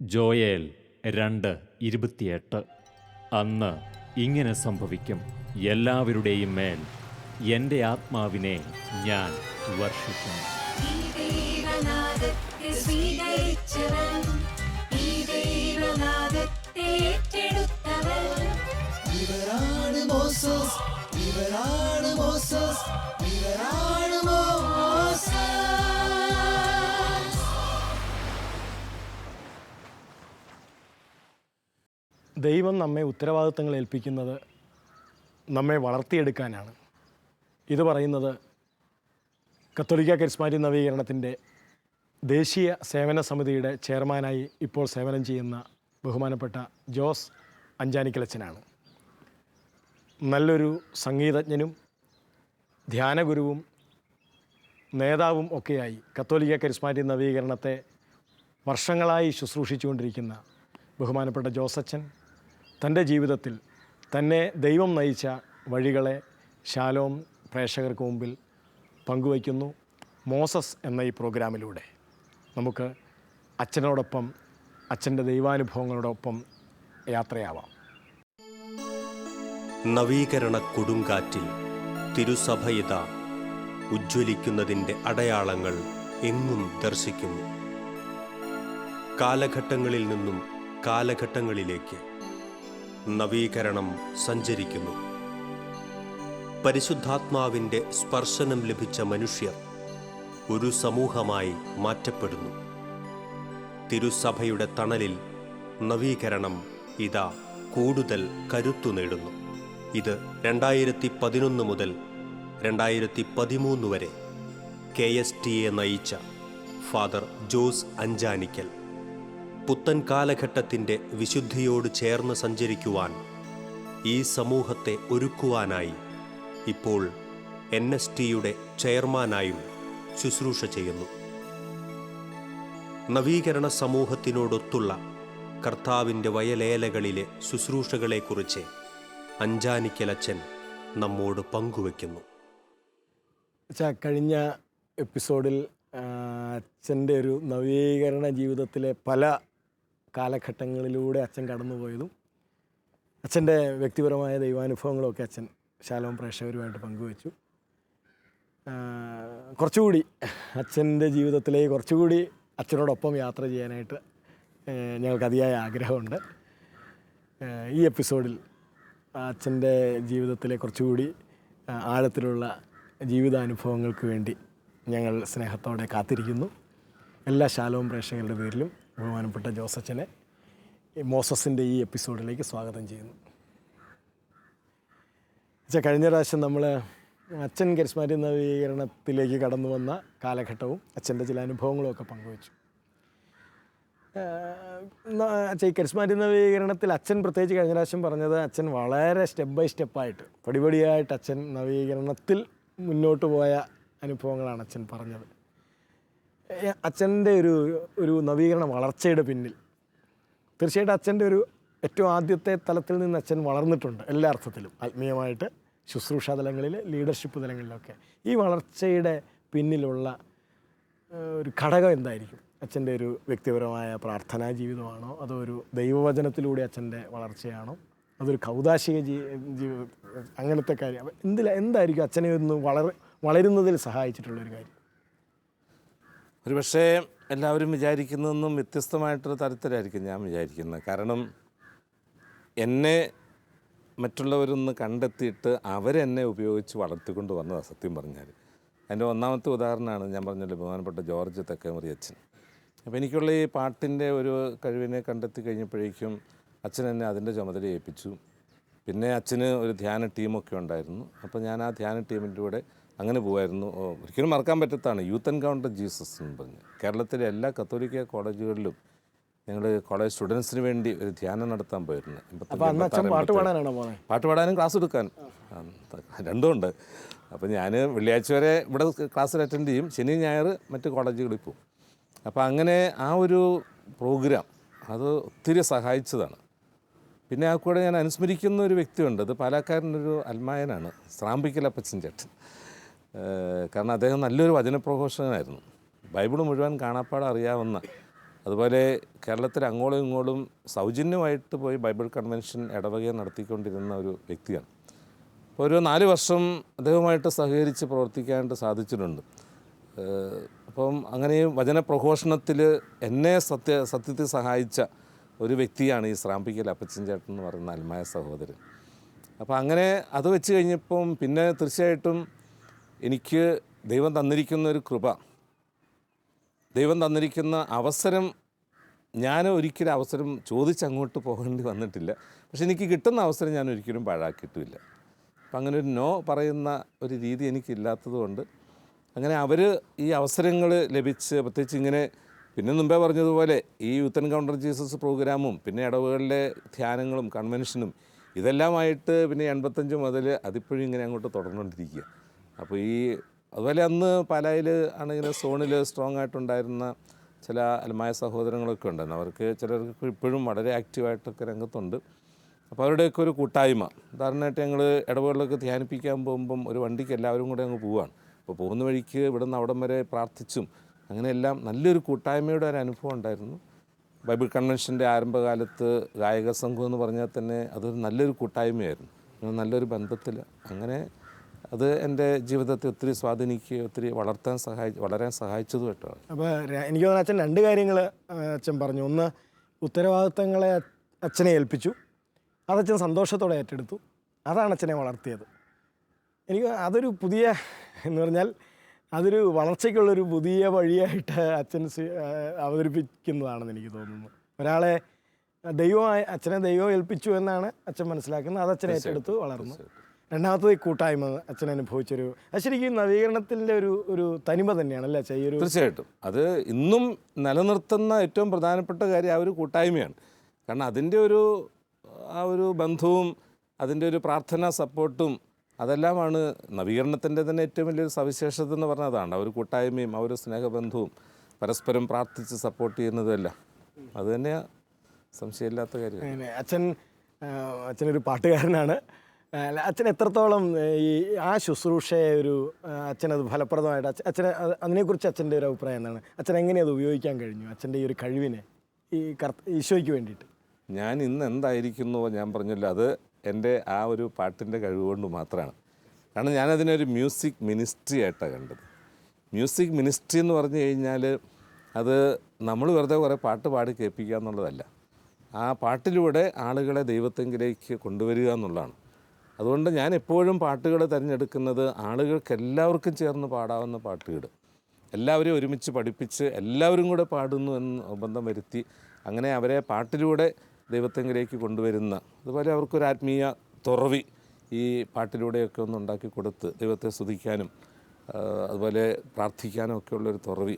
Joel 2:28. അന്ന് ഇങ്ങനെ സംഭവിക്കും, എല്ലാവരുടെയും മേൽ എൻ്റെ ആത്മാവിനെ ഞാൻ വർഷിക്കും. ഇവരാണ് മോസസ്, ഇവരാണ് മോസസ്, ഇവരാണ് മോസസ്. ദൈവം നമ്മെ ഉത്തരവാദിത്തങ്ങൾ ഏൽപ്പിക്കുന്നത് നമ്മെ വളർത്തിയെടുക്കാനാണ്. ഇത് പറയുന്നത് കത്തോലിക്ക കരിസ്മാറ്റിക് നവീകരണത്തിൻ്റെ ദേശീയ സേവന സമിതിയുടെ ചെയർമാനായി ഇപ്പോൾ സേവനം ചെയ്യുന്ന ബഹുമാനപ്പെട്ട ജോസ് അഞ്ചാനിക്കലച്ചനാണ്. നല്ലൊരു സംഗീതജ്ഞനും ധ്യാനഗുരുവും നേതാവും ഒക്കെയായി കത്തോലിക്ക കരിസ്മാറ്റിക് നവീകരണത്തെ വർഷങ്ങളായി ശുശ്രൂഷിച്ചുകൊണ്ടിരിക്കുന്ന ബഹുമാനപ്പെട്ട ജോസച്ചൻ തൻ്റെ ജീവിതത്തിൽ തന്നെ ദൈവം നയിച്ച വഴികളെ ശാലോം പ്രേക്ഷകർക്ക് മുമ്പിൽ പങ്കുവയ്ക്കുന്നു. മോസസ് എന്ന ഈ പ്രോഗ്രാമിലൂടെ നമുക്ക് അച്ഛനോടൊപ്പം അച്ഛൻ്റെ ദൈവാനുഭവങ്ങളോടൊപ്പം യാത്രയാവാം. നവീകരണ കൊടുങ്കാറ്റിൽ തിരുസഭയിത ഉജ്ജ്വലിക്കുന്നതിൻ്റെ അടയാളങ്ങൾ എങ്ങും ദർശിക്കുന്നു. കാലഘട്ടങ്ങളിൽ നിന്നും കാലഘട്ടങ്ങളിലേക്ക് നവീകരണം സഞ്ചരിക്കുന്നു. പരിശുദ്ധാത്മാവിൻ്റെ സ്പർശനം ലഭിച്ച മനുഷ്യർ ഒരു സമൂഹമായി മാറ്റപ്പെടുന്നു. തിരുസഭയുടെ തണലിൽ നവീകരണം ഇതാ കൂടുതൽ കരുത്തു നേടുന്നു. ഇത് 2011 മുതൽ 2013 വരെ KSTA നയിച്ച ഫാദർ ജോസ് അഞ്ചാനിക്കൽ പുത്തൻ കാലഘട്ടത്തിൻ്റെ വിശുദ്ധിയോട് ചേർന്ന് സഞ്ചരിക്കുവാൻ ഈ സമൂഹത്തെ ഒരുക്കുവാനായി ഇപ്പോൾ NSTയുടെ ചെയർമാനായും ശുശ്രൂഷ ചെയ്യുന്നു. നവീകരണ സമൂഹത്തിനോടൊത്തുള്ള കർത്താവിൻ്റെ വയലേലകളിലെ ശുശ്രൂഷകളെക്കുറിച്ച് അഞ്ചാനിക്കലച്ചൻ നമ്മോട് പങ്കുവയ്ക്കുന്നു. കഴിഞ്ഞ എപ്പിസോഡിൽ അച്ഛൻ്റെ ഒരു നവീകരണ ജീവിതത്തിലെ പല കാലഘട്ടങ്ങളിലൂടെ അച്ഛൻ കടന്നുപോയതും അച്ഛൻ്റെ വ്യക്തിപരമായ ദൈവാനുഭവങ്ങളൊക്കെ അച്ഛൻ ശാലോം പ്രേക്ഷകരുമായിട്ട് പങ്കുവച്ചു. കുറച്ചുകൂടി അച്ഛൻ്റെ ജീവിതത്തിലേക്ക് കുറച്ചുകൂടി അച്ഛനോടൊപ്പം യാത്ര ചെയ്യാനായിട്ട് ഞങ്ങൾക്ക് അതിയായ ആഗ്രഹമുണ്ട്. ഈ എപ്പിസോഡിൽ അച്ഛൻ്റെ ജീവിതത്തിലെ കുറച്ചുകൂടി ആഴത്തിലുള്ള ജീവിതാനുഭവങ്ങൾക്ക് വേണ്ടി ഞങ്ങൾ സ്നേഹത്തോടെ കാത്തിരിക്കുന്നു. എല്ലാ ശാലോം പ്രേക്ഷകരുടെ പേരിലും ബഹുമാനപ്പെട്ട ജോസച്ചനെ മോസസിൻ്റെ ഈ എപ്പിസോഡിലേക്ക് സ്വാഗതം ചെയ്യുന്നു. കഴിഞ്ഞ പ്രാവശ്യം നമ്മൾ അച്ഛൻ കരിസ്മാറ്റിക് നവീകരണത്തിലേക്ക് കടന്നു വന്ന കാലഘട്ടവും അച്ഛൻ്റെ ചില അനുഭവങ്ങളുമൊക്കെ പങ്കുവച്ചു. ഈ കരിസ്മാറ്റിക് നവീകരണത്തിൽ അച്ഛൻ പ്രത്യേകിച്ച് കഴിഞ്ഞ പ്രാവശ്യം പറഞ്ഞത് അച്ഛൻ വളരെ സ്റ്റെപ്പ് ബൈ സ്റ്റെപ്പായിട്ട് പടിപടിയായിട്ട് അച്ഛൻ നവീകരണത്തിൽ മുന്നോട്ട് പോയ അനുഭവങ്ങളാണ് അച്ഛൻ പറഞ്ഞത്. അച്ഛൻ്റെ ഒരു നവീകരണ വളർച്ചയുടെ പിന്നിൽ തീർച്ചയായിട്ടും അച്ഛൻ്റെ ഒരു ഏറ്റവും ആദ്യത്തെ തലത്തിൽ നിന്ന് അച്ഛൻ വളർന്നിട്ടുണ്ട്. എല്ലാ അർത്ഥത്തിലും ആത്മീയമായിട്ട്, ശുശ്രൂഷാ തലങ്ങളിൽ, ലീഡർഷിപ്പ് തലങ്ങളിലൊക്കെ. ഈ വളർച്ചയുടെ പിന്നിലുള്ള ഒരു ഘടകം എന്തായിരിക്കും? അച്ഛൻ്റെ ഒരു വ്യക്തിപരമായ പ്രാർത്ഥനാ ജീവിതമാണോ, അതോ ഒരു ദൈവവചനത്തിലൂടെ അച്ഛൻ്റെ വളർച്ചയാണോ, അതൊരു കൗദാശിക അങ്ങനത്തെ കാര്യം? എന്തായിരിക്കും അച്ഛനെ ഒന്ന് വളരുന്നതിൽ സഹായിച്ചിട്ടുള്ളൊരു കാര്യം? ഒരുപക്ഷേ എല്ലാവരും വിചാരിക്കുന്നതെന്നും വ്യത്യസ്തമായിട്ടൊരു തരത്തിലായിരിക്കും ഞാൻ വിചാരിക്കുന്നത്. കാരണം എന്നെ മറ്റുള്ളവരൊന്ന് കണ്ടെത്തിയിട്ട് അവരെന്നെ ഉപയോഗിച്ച് വളർത്തിക്കൊണ്ട് വന്നതാണ് സത്യം പറഞ്ഞാൽ. അതിൻ്റെ ഒന്നാമത്തെ ഉദാഹരണമാണ് ഞാൻ പറഞ്ഞല്ലോ ബഹുമാനപ്പെട്ട ജോർജ് തെക്കേമുറി അച്ഛൻ. അപ്പോൾ എനിക്കുള്ള ഈ പാട്ടിൻ്റെ ഒരു കഴിവിനെ കണ്ടെത്തി കഴിഞ്ഞപ്പോഴേക്കും അച്ഛൻ എന്നെ അതിൻ്റെ ചുമതല ഏൽപ്പിച്ചു. പിന്നെ അച്ഛന് ഒരു ധ്യാന ടീമൊക്കെ ഉണ്ടായിരുന്നു. അപ്പോൾ ഞാൻ ആ ധ്യാന ടീമിൻ്റെ കൂടെ അങ്ങനെ പോകുമായിരുന്നു. ഒരിക്കലും മറക്കാൻ പറ്റത്താണ് യൂത്ത് എൻകൗണ്ടർ ജീസസ് എന്ന് പറഞ്ഞ് കേരളത്തിലെ എല്ലാ കത്തോലിക്ക കോളേജുകളിലും ഞങ്ങൾ കോളേജ് സ്റ്റുഡൻസിന് വേണ്ടി ഒരു ധ്യാനം നടത്താൻ പോയിരുന്നു. പാട്ട് പാടാനും ക്ലാസ് എടുക്കാനും രണ്ടും ഉണ്ട്. അപ്പോൾ ഞാൻ വെള്ളിയാഴ്ച വരെ ഇവിടെ ക്ലാസ്സിൽ അറ്റൻഡ് ചെയ്യും, ശനി ഞായർ മറ്റ് കോളേജുകളിൽ പോകും. അപ്പോൾ അങ്ങനെ ആ ഒരു പ്രോഗ്രാം അത് ഒത്തിരി സഹായിച്ചതാണ്. പിന്നെ ആ കൂടെ ഞാൻ അനുസ്മരിക്കുന്ന ഒരു വ്യക്തിയുണ്ട്. അത് പാലക്കാരനൊരു അൽമായനാണ്, സ്രാമ്പിക്കലപ്പച്ചൻ ചേട്ടൻ. കാരണം അദ്ദേഹം നല്ലൊരു വചനപ്രഘോഷകനായിരുന്നു. ബൈബിൾ മുഴുവൻ കാണാപ്പാടം അറിയാവുന്ന അതുപോലെ കേരളത്തിൽ അങ്ങോളം ഇങ്ങോളം സൗജന്യമായിട്ട് പോയി ബൈബിൾ കൺവെൻഷൻ ഇടവക നടത്തിക്കൊണ്ടിരുന്ന ഒരു വ്യക്തിയാണ്. അപ്പോൾ ഒരു 4 വർഷം അദ്ദേഹവുമായിട്ട് സഹകരിച്ച് പ്രവർത്തിക്കാനായിട്ട് സാധിച്ചിട്ടുണ്ട്. അപ്പം അങ്ങനെയും വചനപ്രഘോഷണത്തിൽ എന്നെ സത്യത്തിൽ സഹായിച്ച ഒരു വ്യക്തിയാണ് ഈ ശ്രാമ്പിക്കൽ അപ്പച്ചൻ ചേട്ടൻ എന്ന് പറയുന്ന അൽമായ സഹോദരൻ. അപ്പോൾ അങ്ങനെ അത് വെച്ച് കഴിഞ്ഞപ്പം പിന്നെ തീർച്ചയായിട്ടും എനിക്ക് ദൈവം തന്നിരിക്കുന്ന ഒരു കൃപ, ദൈവം തന്നിരിക്കുന്ന അവസരം, ഞാൻ ഒരിക്കലും അവസരം ചോദിച്ചങ്ങോട്ട് പോകേണ്ടി വന്നിട്ടില്ല. പക്ഷെ എനിക്ക് കിട്ടുന്ന അവസരം ഞാൻ ഒരിക്കലും പാഴാക്കിയിട്ടുമില്ല. അപ്പം അങ്ങനെ ഒരു നോ പറയുന്ന ഒരു രീതി എനിക്കില്ലാത്തത് കൊണ്ട് അങ്ങനെ അവർ ഈ അവസരങ്ങൾ ലഭിച്ച്, പ്രത്യേകിച്ച് ഇങ്ങനെ പിന്നെ മുമ്പേ പറഞ്ഞതുപോലെ ഈ യൂത്ത് എൻകൗണ്ടർ ജീസസ് പ്രോഗ്രാമും പിന്നെ ഇടവുകളിലെ ധ്യാനങ്ങളും കൺവെൻഷനും ഇതെല്ലാമായിട്ട് പിന്നെ 85 മുതൽ അതിപ്പോഴും ഇങ്ങനെ അങ്ങോട്ട് തുടർന്നുകൊണ്ടിരിക്കുക. അപ്പോൾ അതുപോലെ അന്ന് പാലായിൽ ആണെങ്കിൽ സോണിൽ സ്ട്രോങ് ആയിട്ടുണ്ടായിരുന്ന ചില അൽമായ സഹോദരങ്ങളൊക്കെ ഉണ്ടായിരുന്നു. അവർക്ക് ചിലർക്ക് ഇപ്പോഴും വളരെ ആക്റ്റീവായിട്ടൊക്കെ രംഗത്തുണ്ട്. അപ്പോൾ അവരുടെയൊക്കെ ഒരു കൂട്ടായ്മ, ഉദാഹരണമായിട്ട് ഞങ്ങൾ ഇടവുകളിലൊക്കെ ധ്യാനിപ്പിക്കാൻ പോകുമ്പം ഒരു വണ്ടിക്ക് എല്ലാവരും കൂടെ അങ്ങ് പോവുകയാണ്. അപ്പോൾ പോകുന്ന വഴിക്ക് ഇവിടെ നിന്ന് അവിടം വരെ പ്രാർത്ഥിച്ചും അങ്ങനെയെല്ലാം നല്ലൊരു കൂട്ടായ്മയുടെ ഒരു അനുഭവം ഉണ്ടായിരുന്നു. ബൈബിൾ കൺവെൻഷൻ്റെ ആരംഭകാലത്ത് ഗായക സംഘം എന്ന് പറഞ്ഞാൽ തന്നെ അതൊരു നല്ലൊരു കൂട്ടായ്മയായിരുന്നു, നല്ലൊരു ബന്ധത്തിൽ. അങ്ങനെ അത് എൻ്റെ ജീവിതത്തെ ഒത്തിരി സ്വാധീനിക്കുകയും ഒത്തിരി വളരാൻ സഹായിച്ചതും കേട്ടോ. അപ്പോൾ എനിക്ക് തോന്നുന്നു അച്ഛൻ 2 കാര്യങ്ങൾ അച്ഛൻ പറഞ്ഞു. ഒന്ന്, ഉത്തരവാദിത്തങ്ങളെ അച്ഛനെ ഏൽപ്പിച്ചു, അതച്ഛൻ സന്തോഷത്തോടെ ഏറ്റെടുത്തു, അതാണ് അച്ഛനെ വളർത്തിയത്. എനിക്ക് അതൊരു പുതിയ എന്ന് പറഞ്ഞാൽ അതൊരു വളർച്ചയ്ക്കുള്ളൊരു പുതിയ വഴിയായിട്ട് അച്ഛൻ അവതരിപ്പിക്കുന്നതാണെന്ന് എനിക്ക് തോന്നുന്നു. ഒരാളെ അച്ഛനെ ദൈവം ഏൽപ്പിച്ചു എന്നാണ് അച്ഛൻ മനസ്സിലാക്കുന്നത്, അത് അച്ഛനെ ഏറ്റെടുത്ത് വളർന്നു. രണ്ടാമത്തത് ഈ കൂട്ടായ്മ അച്ഛൻ അനുഭവിച്ചൊരു, അത് ശരിക്കും നവീകരണത്തിൻ്റെ ഒരു തനിമ തന്നെയാണല്ലേ അച്ഛൻ? തീർച്ചയായിട്ടും അത് ഇന്നും നിലനിർത്തുന്ന ഏറ്റവും പ്രധാനപ്പെട്ട കാര്യം ആ ഒരു കൂട്ടായ്മയാണ്. കാരണം അതിൻ്റെ ആ ഒരു ബന്ധവും അതിൻ്റെ ഒരു പ്രാർത്ഥനാ സപ്പോർട്ടും അതെല്ലാമാണ് നവീകരണത്തിൻ്റെ തന്നെ ഏറ്റവും വലിയൊരു സവിശേഷത എന്ന് പറഞ്ഞാൽ അതാണ്. ആ ഒരു കൂട്ടായ്മയും ആ ഒരു സ്നേഹബന്ധവും പരസ്പരം പ്രാർത്ഥിച്ച് സപ്പോർട്ട് ചെയ്യുന്നതുമെല്ലാം അത് തന്നെയാണ്, സംശയമില്ലാത്ത കാര്യം. അച്ഛനൊരു പാട്ടുകാരനാണ്. അച്ഛൻ എത്രത്തോളം ആ ശുശ്രൂഷയെ അച്ഛനത് ഫലപ്രദമായിട്ട് അതിനെക്കുറിച്ച് അച്ഛൻ്റെ ഒരു അഭിപ്രായം എന്താണ്? അച്ഛൻ എങ്ങനെ അത് ഉപയോഗിക്കാൻ കഴിഞ്ഞു, അച്ഛൻ്റെ ഈ ഒരു കഴിവിനെ ഈശോയ്ക്ക് വേണ്ടിയിട്ട്? ഞാൻ ഇന്ന് എന്തായിരിക്കുന്നുവോ ഞാൻ പറഞ്ഞല്ലോ, അത് എൻ്റെ ആ ഒരു പാട്ടിൻ്റെ കഴിവുകൊണ്ട് മാത്രമാണ്. കാരണം ഞാനതിനൊരു മ്യൂസിക് മിനിസ്ട്രി ആയിട്ടാണ് കണ്ടത്. മ്യൂസിക് മിനിസ്ട്രി എന്ന് പറഞ്ഞു കഴിഞ്ഞാൽ അത് നമ്മൾ വെറുതെ കുറേ പാട്ട് പാടി കേൾപ്പിക്കുക എന്നുള്ളതല്ല, ആ പാട്ടിലൂടെ ആളുകളെ ദൈവത്തെങ്കിലേക്ക് കൊണ്ടുവരിക എന്നുള്ളതാണ്. അതുകൊണ്ട് ഞാൻ എപ്പോഴും പാട്ടുകൾ തിരഞ്ഞെടുക്കുന്നത് ആളുകൾക്ക് എല്ലാവർക്കും ചേർന്ന് പാടാവുന്ന പാട്ടുകൾ, എല്ലാവരെയും ഒരുമിച്ച് പഠിപ്പിച്ച് എല്ലാവരും കൂടെ പാടുന്നു എന്ന് നിർബന്ധം വരുത്തി അങ്ങനെ അവരെ പാട്ടിലൂടെ ദൈവത്തെങ്കിലേക്ക് കൊണ്ടുവരുന്ന, അതുപോലെ അവർക്കൊരു ആത്മീയ തുറവി ഈ പാട്ടിലൂടെയൊക്കെ ഒന്ന് ഉണ്ടാക്കി കൊടുത്ത് ദൈവത്തെ സ്തുതിക്കാനും അതുപോലെ പ്രാർത്ഥിക്കാനും ഒക്കെ ഉള്ളൊരു തുറവി.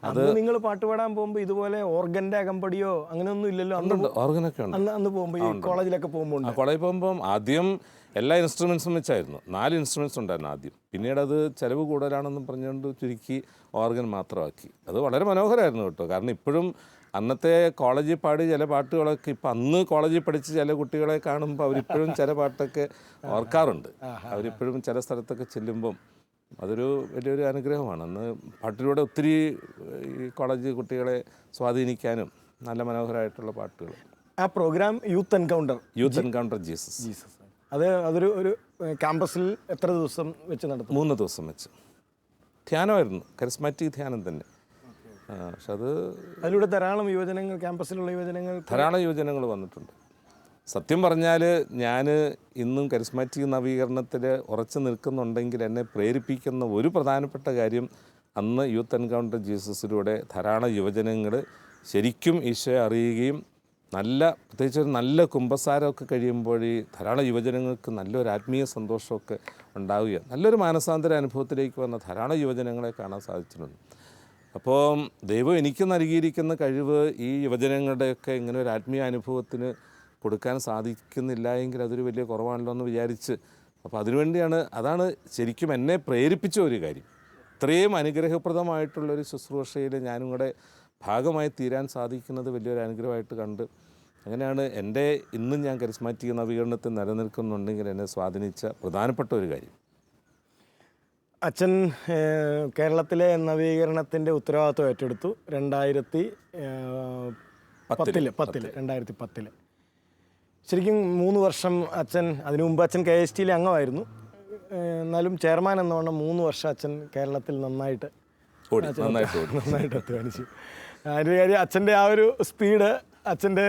അത് നിങ്ങൾ പാട്ട് പാടാൻ പോകുമ്പോൾ ഇതുപോലെ ഓർഗൻ്റെ അകമ്പടിയോ അങ്ങനെയൊന്നും ഇല്ലല്ലോ? അന്നുണ്ട്, ഓർഗനൊക്കെ ഉണ്ട്. അന്ന് പോകുമ്പോൾ ഈ കോളേജിലൊക്കെ പോകുമ്പോൾ കോളേജിൽ പോകുമ്പം ആദ്യം എല്ലാ ഇൻസ്ട്രുമെൻസും വെച്ചായിരുന്നു, 4 ഇൻസ്ട്രുമെൻറ്റ്സ് ഉണ്ടായിരുന്നു ആദ്യം. പിന്നീട് അത് ചിലവ് കൂടുതലാണെന്നും പറഞ്ഞുകൊണ്ട് ചുരുക്കി ഓർഗൻ മാത്രമാക്കി. അത് വളരെ മനോഹരമായിരുന്നു കേട്ടോ. കാരണം ഇപ്പോഴും അന്നത്തെ കോളേജിൽ പാടി ചില പാട്ടുകളൊക്കെ ഇപ്പം അന്ന് കോളേജിൽ പഠിച്ച് ചില കുട്ടികളെ കാണുമ്പോൾ അവരിപ്പോഴും ചില പാട്ടൊക്കെ ഓർക്കാറുണ്ട്. അവരിപ്പോഴും ചില സ്ഥലത്തൊക്കെ ചെല്ലുമ്പം അതൊരു വലിയൊരു അനുഗ്രഹമാണ്. അന്ന് പാട്ടിലൂടെ ഒത്തിരി ഈ കോളേജ് കുട്ടികളെ സ്വാധീനിക്കാനും നല്ല മനോഹരമായിട്ടുള്ള പാട്ടുകൾ. ആ പ്രോഗ്രാം യൂത്ത് എൻകൗണ്ടർ ജീസസ് അതൊരു ക്യാമ്പസിൽ എത്ര ദിവസം വെച്ച് നടത്തും? 3 ദിവസം വെച്ച് ധ്യാനമായിരുന്നു, കരിസ്മാറ്റിക് ധ്യാനം തന്നെ. പക്ഷെ അതിലൂടെ ധാരാളം യുവജനങ്ങൾ, ക്യാമ്പസിലുള്ള ധാരാളം യുവജനങ്ങൾ വന്നിട്ടുണ്ട്. സത്യം പറഞ്ഞാൽ ഞാൻ ഇന്നും കരിസ്മാറ്റിക് നവീകരണത്തിൽ ഉറച്ചു നിൽക്കുന്നുണ്ടെങ്കിൽ എന്നെ പ്രേരിപ്പിക്കുന്ന ഒരു പ്രധാനപ്പെട്ട കാര്യം അന്ന് യൂത്ത് എൻകൗണ്ടർ ജീസസിലൂടെ ധാരാളം യുവജനങ്ങൾ ശരിക്കും ഈശോയെ അറിയുകയും പ്രത്യേകിച്ച് ഒരു നല്ല കുമ്പസാരമൊക്കെ കഴിയുമ്പോൾ ഈ ധാരാളം യുവജനങ്ങൾക്ക് നല്ലൊരു ആത്മീയ സന്തോഷമൊക്കെ ഉണ്ടാവുകയാണ്. നല്ലൊരു മാനസാന്തര അനുഭവത്തിലേക്ക് വന്ന ധാരാളം യുവജനങ്ങളെ കാണാൻ സാധിച്ചിട്ടുണ്ട്. അപ്പോൾ ദൈവം എനിക്ക് നൽകിയിരിക്കുന്ന കഴിവ് ഈ യുവജനങ്ങളുടെയൊക്കെ ഇങ്ങനെ ഒരു ആത്മീയ അനുഭവത്തിന് കൊടുക്കാൻ സാധിക്കുന്നില്ല എങ്കിൽ അതൊരു വലിയ കുറവാണല്ലോ എന്ന് വിചാരിച്ച്, അപ്പോൾ അതാണ് ശരിക്കും എന്നെ പ്രേരിപ്പിച്ച ഒരു കാര്യം. ഇത്രയും അനുഗ്രഹപ്രദമായിട്ടുള്ളൊരു ശുശ്രൂഷയിൽ ഞാനും കൂടെ ഭാഗമായി തീരാൻ സാധിക്കുന്നത് വലിയൊരു അനുഗ്രഹമായിട്ട് കണ്ട്, അങ്ങനെയാണ് ഇന്നും ഞാൻ കരിസ്മാറ്റിക് നവീകരണത്തിൽ നിലനിൽക്കുന്നുണ്ടെങ്കിൽ എന്നെ സ്വാധീനിച്ച പ്രധാനപ്പെട്ട ഒരു കാര്യം. അച്ഛൻ കേരളത്തിലെ നവീകരണത്തിൻ്റെ ഉത്തരവാദിത്വം ഏറ്റെടുത്തു 2010. ശരിക്കും 3 വർഷം അച്ഛൻ, അതിനു മുമ്പ് അച്ഛൻ KSTയിലെ അംഗമായിരുന്നു. എന്നാലും ചെയർമാൻ എന്നവണ്ണം 3 വർഷം അച്ഛൻ കേരളത്തിൽ നന്നായിട്ട് അധ്വാനിച്ചു. അതിൻ്റെ കാര്യം അച്ഛൻ്റെ ആ ഒരു സ്പീഡ്, അച്ഛൻ്റെ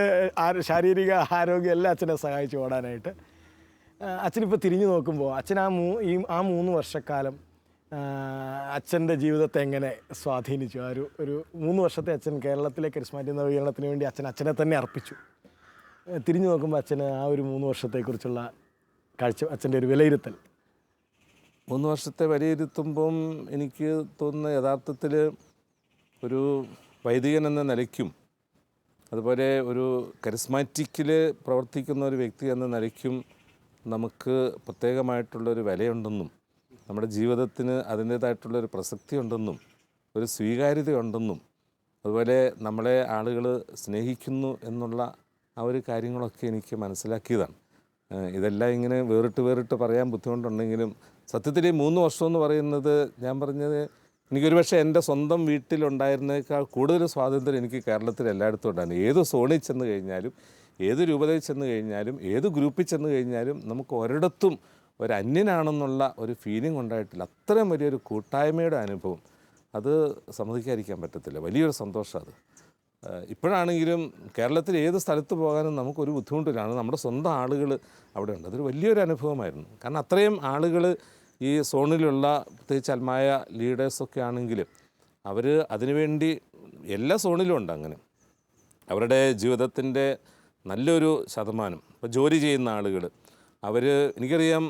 ശാരീരിക ആരോഗ്യം എല്ലാം അച്ഛനെ സഹായിച്ചു ഓടാനായിട്ട്. അച്ഛനിപ്പോൾ തിരിഞ്ഞു നോക്കുമ്പോൾ അച്ഛൻ ആ 3 വർഷക്കാലം അച്ഛൻ്റെ ജീവിതത്തെ എങ്ങനെ സ്വാധീനിച്ചു? ഒരു 3 വർഷത്തെ അച്ഛൻ കേരളത്തിലെ കരിസ്മാറ്റിക് നവീകരണത്തിന് വേണ്ടി അച്ഛനെ തന്നെ അർപ്പിച്ചു. തിരിഞ്ഞു നോക്കുമ്പോൾ അച്ഛന് ആ ഒരു 3 വർഷത്തെക്കുറിച്ചുള്ള അച്ഛൻ്റെ ഒരു വിലയിരുത്തൽ. 3 വർഷത്തെ വിലയിരുത്തുമ്പം എനിക്ക് തോന്നുന്ന യഥാർത്ഥത്തിൽ ഒരു വൈദികൻ എന്ന നിലയ്ക്കും അതുപോലെ ഒരു കരിസ്മാറ്റിക്കിൽ പ്രവർത്തിക്കുന്ന ഒരു വ്യക്തി എന്ന നിലയ്ക്കും നമുക്ക് പ്രത്യേകമായിട്ടുള്ളൊരു വിലയുണ്ടെന്നും നമ്മുടെ ജീവിതത്തിന് അതിൻ്റേതായിട്ടുള്ളൊരു പ്രസക്തി ഉണ്ടെന്നും ഒരു സ്വീകാര്യതയുണ്ടെന്നും അതുപോലെ നമ്മളെ ആളുകൾ സ്നേഹിക്കുന്നു എന്നുള്ള ആ ഒരു കാര്യങ്ങളൊക്കെ എനിക്ക് മനസ്സിലാക്കിയതാണ്. ഇതെല്ലാം ഇങ്ങനെ വേറിട്ട് പറയാൻ ബുദ്ധിമുട്ടുണ്ടെങ്കിലും സത്യത്തിൽ ഈ 3 വർഷം എന്ന് പറയുന്നത്, ഞാൻ പറഞ്ഞത്, എനിക്കൊരു പക്ഷേ എൻ്റെ സ്വന്തം വീട്ടിലുണ്ടായിരുന്നേക്കാൾ കൂടുതൽ സ്വാതന്ത്ര്യം എനിക്ക് കേരളത്തിൽ എല്ലായിടത്തും ഉണ്ടായിരുന്നു. ഏത് സോണിൽ ചെന്ന് കഴിഞ്ഞാലും, ഏത് രൂപതയിൽ ചെന്ന് കഴിഞ്ഞാലും, ഏത് ഗ്രൂപ്പിൽ ചെന്ന് കഴിഞ്ഞാലും നമുക്ക് ഒരിടത്തും ഒരു അന്യനാണെന്നുള്ള ഒരു ഫീലിംഗ് ഉണ്ടായിട്ടില്ല. അത്രയും വലിയൊരു കൂട്ടായ്മയുടെ അനുഭവം, അത് സമ്മതിക്കാതിരിക്കാൻ പറ്റത്തില്ല. വലിയൊരു സന്തോഷം അത്. ഇപ്പോഴാണെങ്കിലും കേരളത്തിൽ ഏത് സ്ഥലത്ത് പോകാനും നമുക്കൊരു ബുദ്ധിമുട്ടില്ല. നമ്മുടെ സ്വന്തം ആളുകൾ അവിടെ ഉണ്ട്. അതൊരു വലിയൊരു അനുഭവമായിരുന്നു. കാരണം അത്രയും ആളുകൾ ഈ സോണിലുള്ള, പ്രത്യേകിച്ച് അൽമായ ലീഡേഴ്സൊക്കെ ആണെങ്കിൽ അവർ അതിനുവേണ്ടി എല്ലാ സോണിലും ഉണ്ട്. അങ്ങനെ അവരുടെ ജീവിതത്തിൻ്റെ നല്ലൊരു ശതമാനം, ഇപ്പോൾ ജോലി ചെയ്യുന്ന ആളുകൾ, അവർ, എനിക്കറിയാം,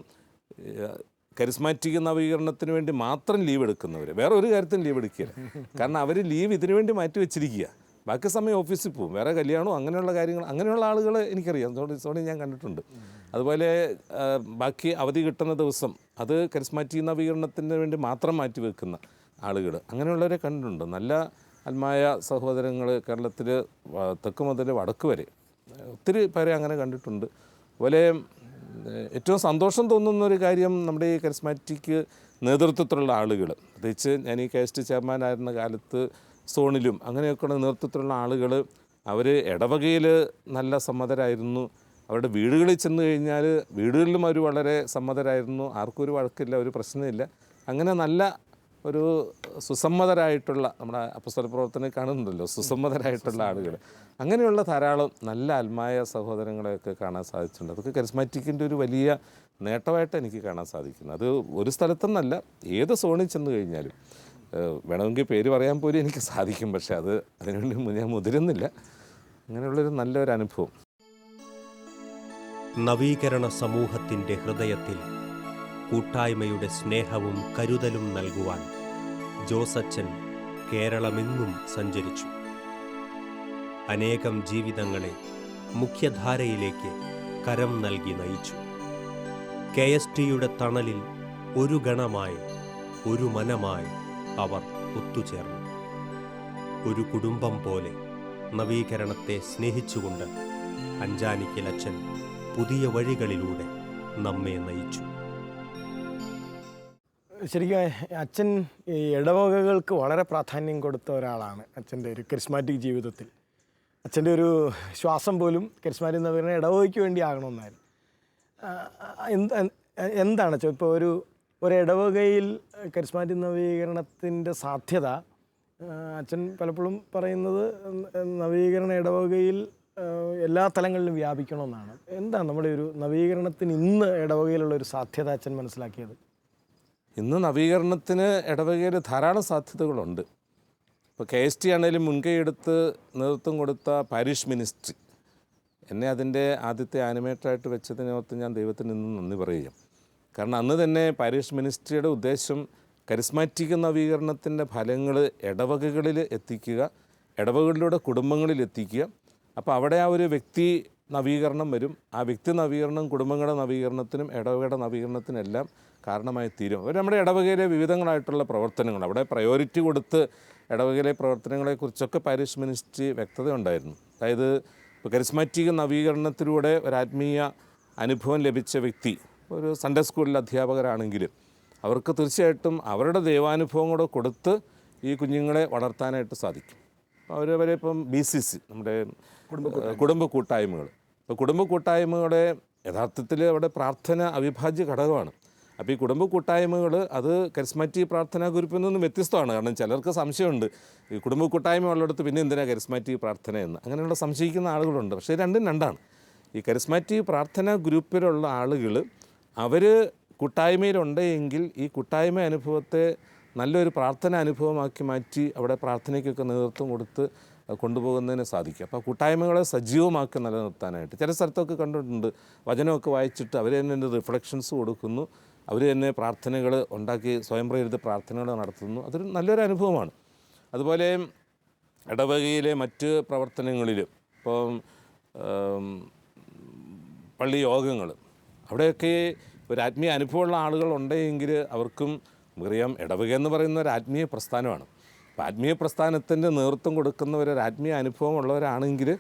കരിസ്മാറ്റിക് നവീകരണത്തിന് വേണ്ടി മാത്രം ലീവ് എടുക്കുന്നവർ വേറെ ഒരു കാര്യത്തിനും ലീവ് എടുക്കില്ല. കാരണം അവർ ലീവ് ഇതിനു വേണ്ടി മാറ്റി വെച്ചിരിക്കുക. ബാക്കി സമയം ഓഫീസിൽ പോകും, വേറെ കല്യാണമോ അങ്ങനെയുള്ള കാര്യങ്ങൾ, അങ്ങനെയുള്ള ആളുകൾ എനിക്കറിയാം, സോണി ഞാൻ കണ്ടിട്ടുണ്ട്. അതുപോലെ ബാക്കി അവധി കിട്ടുന്ന ദിവസം അത് കരിസ്മാറ്റിക് നവീകരണത്തിന് വേണ്ടി മാത്രം മാറ്റി വെക്കുന്ന ആളുകൾ, അങ്ങനെയുള്ളവരെ കണ്ടിട്ടുണ്ട്. നല്ല അൽമായ സഹോദരങ്ങൾ കേരളത്തിൽ തെക്ക് മുതൽ വടക്ക് വരെ ഒത്തിരി പേരെ അങ്ങനെ കണ്ടിട്ടുണ്ട്. അതുപോലെ ഏറ്റവും സന്തോഷം തോന്നുന്നൊരു കാര്യം, നമ്മുടെ ഈ കരിസ്മാറ്റിക് നേതൃത്വത്തിലുള്ള ആളുകൾ, പ്രത്യേകിച്ച് ഞാൻ ഈ KST ചെയർമാനായിരുന്ന കാലത്ത് സോണിലും അങ്ങനെയൊക്കെയുള്ള നേതൃത്വത്തിലുള്ള ആളുകൾ, അവർ ഇടവകയിൽ നല്ല സമ്മതരായിരുന്നു. അവരുടെ വീടുകളിൽ ചെന്ന് കഴിഞ്ഞാൽ വീടുകളിലും അവർ വളരെ സമ്മതരായിരുന്നു. ആർക്കും ഒരു വഴക്കില്ല, ഒരു പ്രശ്നമില്ല. അങ്ങനെ നല്ല ഒരു സുസമ്മതരായിട്ടുള്ള, നമ്മുടെ അപ്പസ്തല പ്രവർത്തനം കാണുന്നുണ്ടല്ലോ, സുസമ്മതരായിട്ടുള്ള ആളുകൾ, അങ്ങനെയുള്ള ധാരാളം നല്ല അൽമായ സഹോദരങ്ങളെയൊക്കെ കാണാൻ സാധിച്ചിട്ടുണ്ട്. അതൊക്കെ കരിസ്മാറ്റിക്കിൻ്റെ ഒരു വലിയ നേട്ടമായിട്ട് എനിക്ക് കാണാൻ സാധിക്കുന്നത്. അത് ഒരു സ്ഥലത്തെന്നല്ല, ഏത് സോണിൽ ചെന്ന് കഴിഞ്ഞാലും. വേണമെങ്കിൽ പേര് പറയാൻ പോലും എനിക്ക് സാധിക്കും, പക്ഷെ അതിനുവേണ്ടി ഞാൻ മുതിരുന്നില്ല. അങ്ങനെയുള്ളൊരു നല്ലൊരു അനുഭവം. നവീകരണ സമൂഹത്തിൻ്റെ ഹൃദയത്തിൽ കൂട്ടായ്മയുടെ സ്നേഹവും കരുതലും നൽകുവാൻ ജോസച്ചൻ കേരളമെങ്ങും സഞ്ചരിച്ചു. അനേകം ജീവിതങ്ങളെ മുഖ്യധാരയിലേക്ക് കരം നൽകി നയിച്ചു. KSTയുടെ തണലിൽ ഒരു ഗണമായി, ഒരു മനമായി അവർ ഒത്തുചേർന്നു. ഒരു കുടുംബം പോലെ നവീകരണത്തെ സ്നേഹിച്ചുകൊണ്ട് അഞ്ചാനിക്കൽ അച്ഛൻ പുതിയ വഴികളിലൂടെ നമ്മെ നയിച്ചു. ശരിക്കും അച്ഛൻ ഈ ഇടവകകൾക്ക് വളരെ പ്രാധാന്യം കൊടുത്ത ഒരാളാണ്. അച്ഛൻ്റെ ഒരു കരിസ്മാറ്റിക് ജീവിതത്തിൽ അച്ഛൻ്റെ ഒരു ശ്വാസം പോലും കരിസ്മാറ്റിക് നവീകരണം ഇടവകയ്ക്ക് വേണ്ടി ആകണമെന്നായിരുന്നു. എന്താണ് അച്ഛൻ ഇപ്പോൾ ഒരു ഇടവകയിൽ കരിസ്മാറ്റിക് നവീകരണത്തിൻ്റെ സാധ്യത? അച്ഛൻ പലപ്പോഴും പറയുന്നത് നവീകരണ ഇടവകയിൽ എല്ലാ തലങ്ങളിലും വ്യാപിക്കണമെന്നാണ്. എന്താണ് നമ്മുടെ ഒരു നവീകരണത്തിന് ഇന്ന് ഇടവകയിലുള്ള ഒരു സാധ്യത അച്ഛൻ മനസ്സിലാക്കിയത്? ഇന്ന് നവീകരണത്തിന് ഇടവകയിൽ ധാരാളം സാധ്യതകളുണ്ട്. ഇപ്പോൾ KST ആണെങ്കിലും മുൻകൈയെടുത്ത് നേതൃത്വം കൊടുത്ത പാരിഷ് മിനിസ്ട്രി, എന്നെ അതിൻ്റെ ആദ്യത്തെ ആനിമേറ്ററായിട്ട് വെച്ചതിനകത്ത് ഞാൻ ദൈവത്തിന് ഇന്ന് നന്ദി പറയുകയും. കാരണം അന്ന് തന്നെ പാരിഷ് മിനിസ്ട്രിയുടെ ഉദ്ദേശം കരിസ്മാറ്റിക് നവീകരണത്തിൻ്റെ ഫലങ്ങൾ ഇടവകകളിൽ എത്തിക്കുക, ഇടവകകളിലൂടെ കുടുംബങ്ങളിൽ എത്തിക്കുക. അപ്പോൾ അവിടെ ആ ഒരു വ്യക്തി നവീകരണം വരും. ആ വ്യക്തി നവീകരണം കുടുംബങ്ങളുടെ നവീകരണത്തിനും ഇടവകയുടെ നവീകരണത്തിനെല്ലാം കാരണമായി തീരും. അവർ നമ്മുടെ ഇടവകയിലെ വിവിധങ്ങളായിട്ടുള്ള പ്രവർത്തനങ്ങൾ, അവിടെ പ്രയോറിറ്റി കൊടുത്ത് ഇടവകയിലെ പ്രവർത്തനങ്ങളെക്കുറിച്ചൊക്കെ പാരിഷ് മിനിസ്ട്രി വ്യക്തത ഉണ്ടായിരുന്നു. അതായത് ഇപ്പോൾ കരിസ്മാറ്റിക് നവീകരണത്തിലൂടെ ഒരു ആത്മീയ അനുഭവം ലഭിച്ച വ്യക്തി, ഒരു സൺഡേ സ്കൂളിൽ അധ്യാപകരാണെങ്കിലും അവർക്ക് തീർച്ചയായിട്ടും അവരുടെ ദൈവാനുഭവം കൂടെ കൊടുത്ത് ഈ കുഞ്ഞുങ്ങളെ വളർത്താനായിട്ട് സാധിക്കും. അവരവരെ ഇപ്പം BCC നമ്മുടെ കുടുംബ കൂട്ടായ്മകൾ, ഇപ്പോൾ കുടുംബ കൂട്ടായ്മകളെ യഥാർത്ഥത്തിൽ അവിടെ പ്രാർത്ഥന അവിഭാജ്യ ഘടകമാണ്. അപ്പോൾ ഈ കുടുംബ കൂട്ടായ്മകൾ അത് കരിസ്മാറ്റിക് പ്രാർത്ഥനാ ഗ്രൂപ്പിൽ നിന്നും വ്യത്യസ്തമാണ്. കാരണം ചിലർക്ക് സംശയമുണ്ട്, ഈ കുടുംബ കൂട്ടായ്മ ഉള്ളിടത്ത് പിന്നെ എന്തിനാണ് കരിസ്മാറ്റിക് പ്രാർത്ഥന എന്ന്, അങ്ങനെയുള്ള സംശയിക്കുന്ന ആളുകളുണ്ട്. പക്ഷേ രണ്ടും രണ്ടാണ്. ഈ കരിസ്മാറ്റിക് പ്രാർത്ഥനാ ഗ്രൂപ്പിലുള്ള ആളുകൾ അവർ കൂട്ടായ്മയിലുണ്ടെങ്കിൽ ഈ കൂട്ടായ്മ അനുഭവത്തെ നല്ലൊരു പ്രാർത്ഥന അനുഭവമാക്കി മാറ്റി അവിടെ പ്രാർത്ഥനയ്ക്കൊക്കെ നേതൃത്വം കൊടുത്ത് കൊണ്ടുപോകുന്നതിന് സാധിക്കും. അപ്പോൾ കൂട്ടായ്മകളെ സജീവമാക്കി നിലനിർത്താനായിട്ട് ചില സ്ഥലത്തൊക്കെ കണ്ടിട്ടുണ്ട്, വചനമൊക്കെ വായിച്ചിട്ട് അവർ തന്നെ റിഫ്ലക്ഷൻസ് കൊടുക്കുന്നു, അവർ തന്നെ പ്രാർത്ഥനകൾ ഉണ്ടാക്കി സ്വയം പ്രേരിത പ്രാർത്ഥനകൾ നടത്തുന്നു. അതൊരു നല്ലൊരു അനുഭവമാണ്. അതുപോലെ ഇടവകയിലെ മറ്റ് പ്രവർത്തനങ്ങളിൽ ഇപ്പം പള്ളി യോഗങ്ങൾ, അവിടെയൊക്കെ ഒരു ആത്മീയ അനുഭവമുള്ള ആളുകൾ ഉണ്ടെങ്കിൽ അവർക്കും നമുക്കറിയാം ഇടവക എന്ന് പറയുന്ന ഒരു ആത്മീയ പ്രസ്ഥാനമാണ്. അപ്പോൾ ആത്മീയ പ്രസ്ഥാനത്തിൻ്റെ നേതൃത്വം കൊടുക്കുന്നവർ ഒരു ആത്മീയ അനുഭവം ഉള്ളവരാണെങ്കിൽ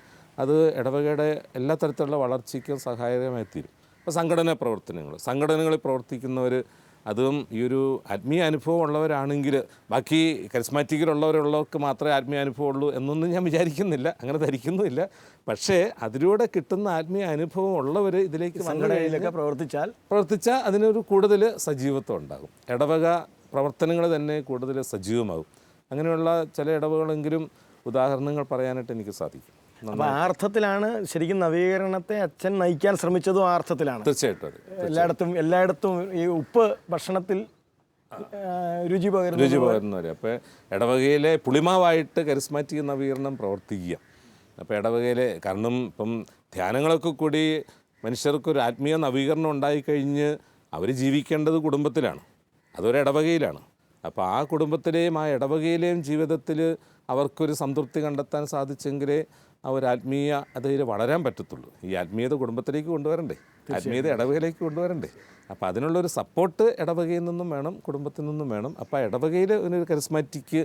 അത് ഇടവകയുടെ എല്ലാ തരത്തിലുള്ള വളർച്ചയ്ക്കും സഹായകമായി തീരും. അപ്പോൾ സംഘടനകളിൽ പ്രവർത്തിക്കുന്നവർ അതും ഈ ഒരു ആത്മീയ അനുഭവം ഉള്ളവരാണെങ്കിൽ ബാക്കി കരിസ്മാറ്റിക്കിലുള്ളവരുള്ളവർക്ക് മാത്രമേ ആത്മീയ അനുഭവം ഉള്ളൂ എന്നൊന്നും ഞാൻ വിചാരിക്കുന്നില്ല, അങ്ങനെ ധരിക്കുന്നുമില്ല. പക്ഷേ അതിലൂടെ കിട്ടുന്ന ആത്മീയ അനുഭവം ഉള്ളവർ ഇതിലേക്ക് സംഘടനയിലൊക്കെ പ്രവർത്തിച്ചാൽ അതിനൊരു കൂടുതൽ സജീവത്വം ഉണ്ടാകും. ഇടവക പ്രവർത്തനങ്ങൾ തന്നെ കൂടുതൽ സജീവമാകും. അങ്ങനെയുള്ള ചില ഇടവകളെങ്കിലും ഉദാഹരണങ്ങൾ പറയാനായിട്ട് എനിക്ക് സാധിക്കും. അപ്പോൾ ആ അർത്ഥത്തിലാണ് ശരിക്കും നവീകരണത്തെ അച്ഛൻ നയിക്കാൻ ശ്രമിച്ചതും ആ അർത്ഥത്തിലാണ്. തീർച്ചയായിട്ടും എല്ലായിടത്തും ഈ ഉപ്പ് ഭക്ഷണത്തിൽ രുചി പകരുന്നവർ. അപ്പോൾ ഇടവകയിലെ പുളിമാവായിട്ട് കരിസ്മാറ്റിക് നവീകരണം പ്രവർത്തിക്കുക. അപ്പോൾ ഇടവകയിലെ കാരണം ഇപ്പം ധ്യാനങ്ങളൊക്കെ കൂടി മനുഷ്യർക്കൊരു ആത്മീയ നവീകരണം ഉണ്ടായിക്കഴിഞ്ഞ് അവർ ജീവിക്കേണ്ടത് കുടുംബത്തിലാണ്, അതൊരു ഇടവകയിലാണ്. അപ്പോൾ ആ കുടുംബത്തിലെയും ആ ഇടവകയിലെയും ജീവിതത്തിൽ അവർക്കൊരു സംതൃപ്തി കണ്ടെത്താൻ സാധിച്ചെങ്കിലേ ആ ഒരു ആത്മീയതയിൽ വളരാൻ പറ്റത്തുള്ളൂ. ഈ ആത്മീയത കുടുംബത്തിലേക്ക് കൊണ്ടുവരണ്ടേ, ആത്മീയത ഇടവകയിലേക്ക് കൊണ്ടുവരണ്ടേ. അപ്പോൾ അതിനുള്ളൊരു സപ്പോർട്ട് ഇടവകയിൽ നിന്നും വേണം, കുടുംബത്തിൽ നിന്നും വേണം. അപ്പോൾ ഇടവകയിൽ ഒരു കരിസ്മാറ്റിക്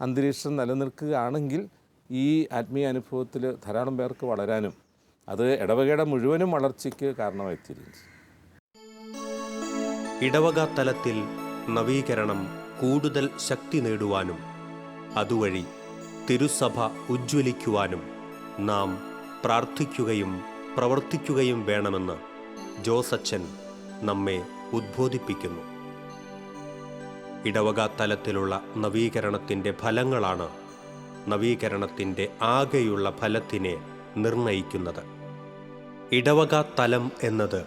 അന്തരീക്ഷം നിലനിൽക്കുകയാണെങ്കിൽ ഈ ആത്മീയ അനുഭവത്തിൽ ധാരാളം പേർക്ക് വളരാനും അത് ഇടവകയുടെ മുഴുവനും വളർച്ചയ്ക്ക് കാരണമായി തീരും. ഇടവക തലത്തിൽ നവീകരണം കൂടുതൽ ശക്തി നേടുവാനും അതുവഴി തിരുസഭ ഉജ്ജ്വലിക്കുവാനും നാം പ്രാർത്ഥിക്കുകയും പ്രവർത്തിക്കുകയും വേണമെന്ന് ജോസച്ചൻ നമ്മെ ഉദ്ബോധിപ്പിക്കുന്നു. ഇടവക തലത്തിലുള്ള നവീകരണത്തിൻ്റെ ഫലങ്ങളാണ് നവീകരണത്തിൻ്റെ ആകെയുള്ള ഫലത്തിനെ നിർണയിക്കുന്നത്. ഇടവക തലം എന്നത്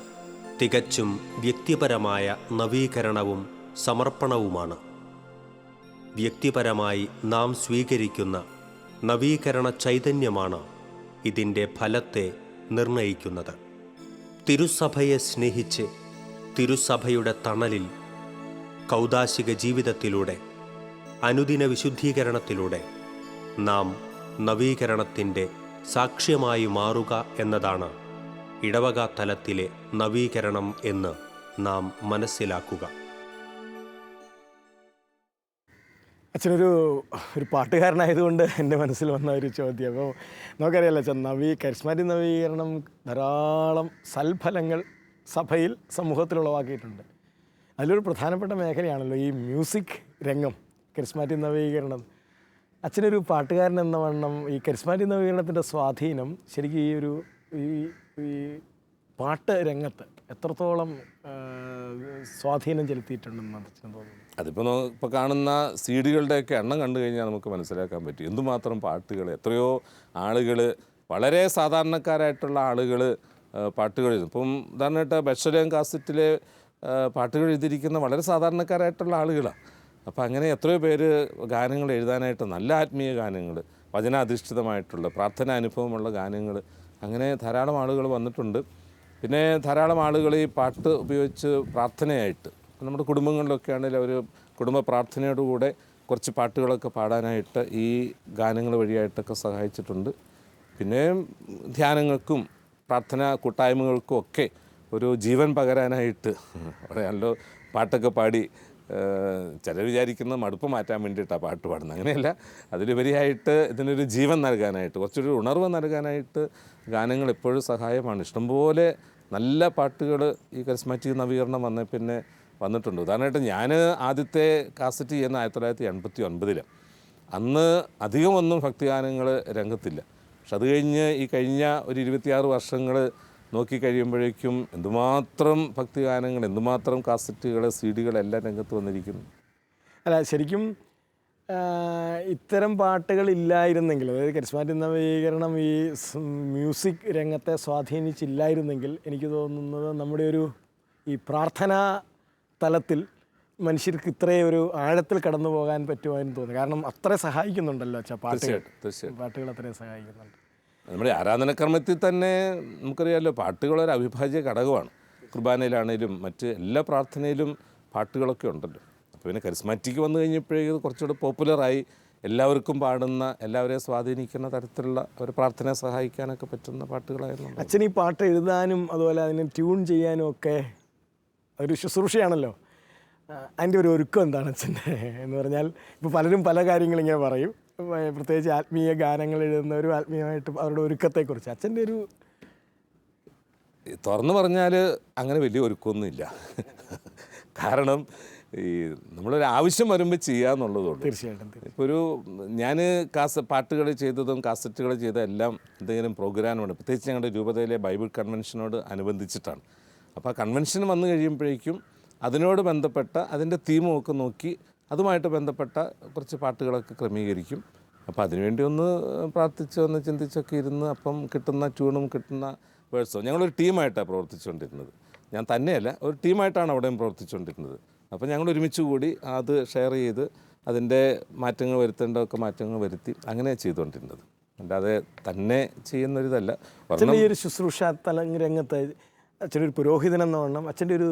തികച്ചും വ്യക്തിപരമായ നവീകരണവും സമർപ്പണവുമാണ്. വ്യക്തിപരമായി നാം സ്വീകരിക്കുന്ന നവീകരണ ചൈതന്യമാണ് ഇതിൻ്റെ ഫലത്തെ നിർണയിക്കുന്നത്. തിരുസഭയെ സ്നേഹിച്ച് തിരുസഭയുടെ തണലിൽ കൗദാശിക ജീവിതത്തിലൂടെ അനുദിന വിശുദ്ധീകരണത്തിലൂടെ നാം നവീകരണത്തിൻ്റെ സാക്ഷ്യമായി മാറുക എന്നതാണ് ഇടവക തലത്തിലെ നവീകരണം എന്ന് നാം മനസ്സിലാക്കുക. അച്ഛനൊരു പാട്ടുകാരനായതുകൊണ്ട് എൻ്റെ മനസ്സിൽ വന്ന ഒരു ചോദ്യം. അപ്പോൾ നമുക്കറിയാമല്ലോ അച്ഛൻ, കരിസ്മാറ്റിക് നവീകരണം ധാരാളം സൽഫലങ്ങൾ സഭയിൽ സമൂഹത്തിൽ ഉളവാക്കിയിട്ടുണ്ട്. അതിലൊരു പ്രധാനപ്പെട്ട മേഖലയാണല്ലോ ഈ മ്യൂസിക് രംഗം, കരിസ്മാറ്റിക് നവീകരണം. അച്ഛനൊരു പാട്ടുകാരൻ എന്ന വണ്ണം ഈ കരിസ്മാറ്റിക് നവീകരണത്തിൻ്റെ സ്വാധീനം ശരിക്കും ഈ പാട്ട് രംഗത്ത് എത്രത്തോളം സ്വാധീനം ചെലുത്തിയിട്ടുണ്ടെന്ന് അച്ഛൻ തോന്നുന്നു? ഇപ്പോൾ കാണുന്ന CDകളുടെയൊക്കെ എണ്ണം കണ്ടു കഴിഞ്ഞാൽ നമുക്ക് മനസ്സിലാക്കാൻ പറ്റും എന്തുമാത്രം പാട്ടുകൾ, എത്രയോ ആളുകൾ, വളരെ സാധാരണക്കാരായിട്ടുള്ള ആളുകൾ പാട്ടുകൾ എഴുതും. ഇപ്പം ഉദാഹരണമായിട്ട് ബെഷലേം കാസറ്റിലെ പാട്ടുകൾ എഴുതിയിരിക്കുന്ന വളരെ സാധാരണക്കാരായിട്ടുള്ള ആളുകളാണ്. അപ്പോൾ അങ്ങനെ എത്രയോ പേര് ഗാനങ്ങൾ എഴുതാനായിട്ട്, നല്ല ആത്മീയ ഗാനങ്ങൾ, വചനാധിഷ്ഠിതമായിട്ടുള്ള പ്രാർത്ഥന അനുഭവമുള്ള ഗാനങ്ങൾ, അങ്ങനെ ധാരാളം ആളുകൾ വന്നിട്ടുണ്ട്. പിന്നെ ധാരാളം ആളുകൾ ഈ പാട്ട് ഉപയോഗിച്ച് പ്രാർത്ഥനയായിട്ട് നമ്മുടെ കുടുംബങ്ങളിലൊക്കെ ആണെങ്കിൽ അവർ കുടുംബ പ്രാർത്ഥനയോടുകൂടെ കുറച്ച് പാട്ടുകളൊക്കെ പാടാനായിട്ട് ഈ ഗാനങ്ങൾ വഴിയായിട്ടൊക്കെ സഹായിച്ചിട്ടുണ്ട്. പിന്നെ ധ്യാനങ്ങൾക്കും പ്രാർത്ഥന കൂട്ടായ്മകൾക്കും ഒക്കെ ഒരു ജീവൻ പകരാനായിട്ട് പറയാമല്ലോ പാട്ടൊക്കെ പാടി. ചിലർ വിചാരിക്കുന്ന മടുപ്പ് മാറ്റാൻ വേണ്ടിയിട്ടാണ് പാട്ട് പാടുന്നത്, അങ്ങനെയല്ല. അതിലുപരിയായിട്ട് ഇതിനൊരു ജീവൻ നൽകാനായിട്ട്, കുറച്ചൊരു ഉണർവ് നൽകാനായിട്ട് ഗാനങ്ങൾ എപ്പോഴും സഹായമാണ്. ഇഷ്ടംപോലെ നല്ല പാട്ടുകൾ ഈ കരിസ്മാറ്റിക് നവീകരണം വന്നേ പിന്നെ വന്നിട്ടുണ്ട്. ഉദാഹരണമായിട്ട് ഞാൻ ആദ്യത്തെ കാസറ്റ് ചെയ്യുന്ന 1989 അന്ന് അധികമൊന്നും ഭക്തിഗാനങ്ങൾ രംഗത്തില്ല. പക്ഷെ അത് കഴിഞ്ഞ് ഈ കഴിഞ്ഞ ഒരു 26 വർഷങ്ങൾ നോക്കിക്കഴിയുമ്പോഴേക്കും എന്തുമാത്രം ഭക്തിഗാനങ്ങൾ, എന്തുമാത്രം കാസറ്റുകൾ, CD-കൾ എല്ലാം രംഗത്ത് വന്നിരിക്കുന്നു. അല്ല, ശരിക്കും ഇത്തരം പാട്ടുകൾ ഇല്ലായിരുന്നെങ്കിൽ, അതായത് കരിസ്മാറ്റിക് നവീകരണം ഈ മ്യൂസിക് രംഗത്തെ സ്വാധീനിച്ചില്ലായിരുന്നെങ്കിൽ എനിക്ക് തോന്നുന്നത് നമ്മുടെ ഈ പ്രാർത്ഥനാ തലത്തിൽ മനുഷ്യർക്ക് ഇത്രയും ഒരു ആഴത്തിൽ കടന്നു പോകാൻ പറ്റുമായിരുന്നു തോന്നുന്നു. കാരണം അത്ര സഹായിക്കുന്നുണ്ടല്ലോ പാട്ടുകൾ. തീർച്ചയായിട്ടും പാട്ടുകൾ അത്രയും സഹായിക്കുന്നുണ്ട്. നമ്മുടെ ആരാധനക്രമത്തിൽ തന്നെ നമുക്കറിയാമല്ലോ, പാട്ടുകളൊരു അവിഭാജ്യ ഘടകമാണ്. കുർബാനയിലാണേലും മറ്റ് എല്ലാ പ്രാർത്ഥനയിലും പാട്ടുകളൊക്കെ ഉണ്ടല്ലോ. അപ്പോൾ പിന്നെ കരിസ്മാറ്റിക് വന്നു കഴിഞ്ഞപ്പോഴേക്കും കുറച്ചുകൂടെ പോപ്പുലറായി, എല്ലാവർക്കും പാടുന്ന, എല്ലാവരെയും സ്വാധീനിക്കുന്ന തരത്തിലുള്ള ഒരു പ്രാർത്ഥനയെ സഹായിക്കാനൊക്കെ പറ്റുന്ന പാട്ടുകളായിരുന്നു. അച്ഛൻ ഈ പാട്ട് എഴുതാനും അതുപോലെ അതിനെ ട്യൂൺ ചെയ്യാനും ഒക്കെ ഒരു ശുശ്രൂഷയാണല്ലോ. അതിൻ്റെ ഒരു ഒരുക്കം എന്താണ് അച്ഛൻ്റെ എന്ന് പറഞ്ഞാൽ? ഇപ്പോൾ പലരും പല കാര്യങ്ങളിങ്ങനെ പറയും, പ്രത്യേകിച്ച് ആത്മീയ ഗാനങ്ങൾ എഴുതുന്നവരും ആത്മീയമായിട്ട് അവരുടെ ഒരുക്കത്തെക്കുറിച്ച്. അച്ഛൻ്റെ ഒരു തുറന്നു പറഞ്ഞാൽ അങ്ങനെ വലിയ ഒരുക്കമൊന്നുമില്ല. കാരണം ഈ നമ്മളൊരു ആവശ്യം വരുമ്പോൾ ചെയ്യുക എന്നുള്ളതുകൊണ്ട്. തീർച്ചയായിട്ടും. ഇപ്പോൾ ഞാൻ പാട്ടുകൾ ചെയ്തതും കാസറ്റുകൾ ചെയ്ത എല്ലാം എന്തെങ്കിലും പ്രോഗ്രാമുണ്ട്, പ്രത്യേകിച്ച് ഞങ്ങളുടെ രൂപതയിലെ ബൈബിൾ കൺവെൻഷനോട് അനുബന്ധിച്ചിട്ടാണ്. അപ്പോൾ ആ കൺവെൻഷൻ വന്നു കഴിയുമ്പോഴേക്കും അതിനോട് ബന്ധപ്പെട്ട അതിൻ്റെ തീമുമൊക്കെ നോക്കി അതുമായിട്ട് ബന്ധപ്പെട്ട കുറച്ച് പാട്ടുകളൊക്കെ ക്രമീകരിക്കും. അപ്പോൾ അതിനുവേണ്ടി ഒന്ന് പ്രാർത്ഥിച്ചോ ഒന്ന് ചിന്തിച്ചൊക്കെ ഇരുന്ന് അപ്പം കിട്ടുന്ന ട്യൂണും കിട്ടുന്ന വേഴ്സോ. ഞങ്ങളൊരു ടീമായിട്ടാണ് പ്രവർത്തിച്ചുകൊണ്ടിരുന്നത്. ഞാൻ തന്നെയല്ല, ഒരു ടീമായിട്ടാണ് അവിടെയും പ്രവർത്തിച്ചുകൊണ്ടിരുന്നത്. അപ്പോൾ ഞങ്ങൾ ഒരുമിച്ച് കൂടി അത് ഷെയർ ചെയ്ത് അതിൻ്റെ മാറ്റങ്ങൾ വരുത്തേണ്ടതൊക്കെ മാറ്റങ്ങൾ വരുത്തി അങ്ങനെ ചെയ്തുകൊണ്ടിരുന്നത്. അല്ലാതെ തന്നെ ചെയ്യുന്നൊരിതല്ല. അച്ഛൻ്റെ ഈ ഒരു ശുശ്രൂഷ രംഗത്ത് അച്ഛനൊരു പുരോഹിതനെന്ന വണ്ണം അച്ഛൻ്റെ ഒരു